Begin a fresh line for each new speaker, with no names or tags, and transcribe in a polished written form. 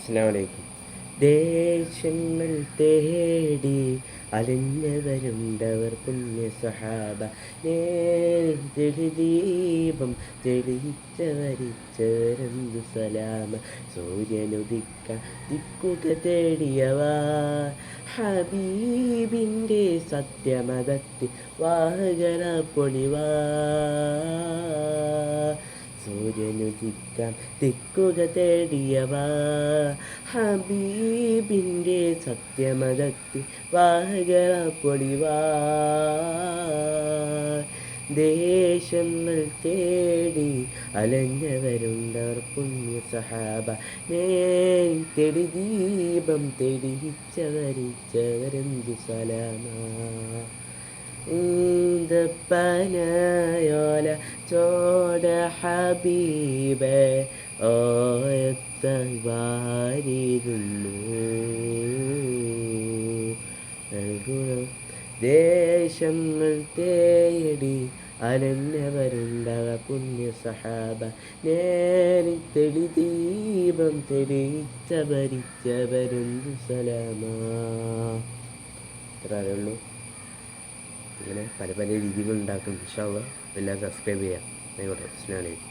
അസ്സലാമു അലൈക്കും. ദേശങ്ങൾ തേടി അലഞ്ഞവരുണ്ടവർ പുണ്യ സഹാബ, തെളിദീപം തെളിയിച്ചവരിച്ചവരെന്തു സലാമ. സൂര്യനുദിക്കാൻ ദിക്കുക തേടിയവ, ഹബീബിൻ്റെ സത്യമതത്തിൽ വാഹകര പൊളിവാ. സൂര്യനുദിക്കാൻ ദിക്കുക തേടിയവ, ഹബീബിൻ്റെ സത്യമതത്തിൽ വാഹകര പൊളിവാ. ദേശങ്ങൾ തേടി അലഞ്ഞവരുണ്ടവർ പുണ്യ സഹാബ, തെളിദീപം തെളിയിച്ചവരിച്ചവരെന്തു സലാമ. പനയോല ചോട ഹബീബെ ഓയത്തായി വാരിരുന്നു. ദേശങ്ങൾ തേടി അലഞ്ഞവരുണ്ടവ പുണ്യ സഹാബ, തെളിദീപം തെളിയിച്ചവരിച്ചവരെന്തു സലാമ. ഇത്ര അറിയുള്ളൂ. ഇങ്ങനെ പല പല രീതികൾ ഉണ്ടാക്കും. ഇൻഷാ അല്ലാഹ് എല്ലാം സബ്സ്ക്രൈബ് ചെയ്യാം. ആയിക്കോട്ടെ. അസ്സലാമു അലൈക്കും.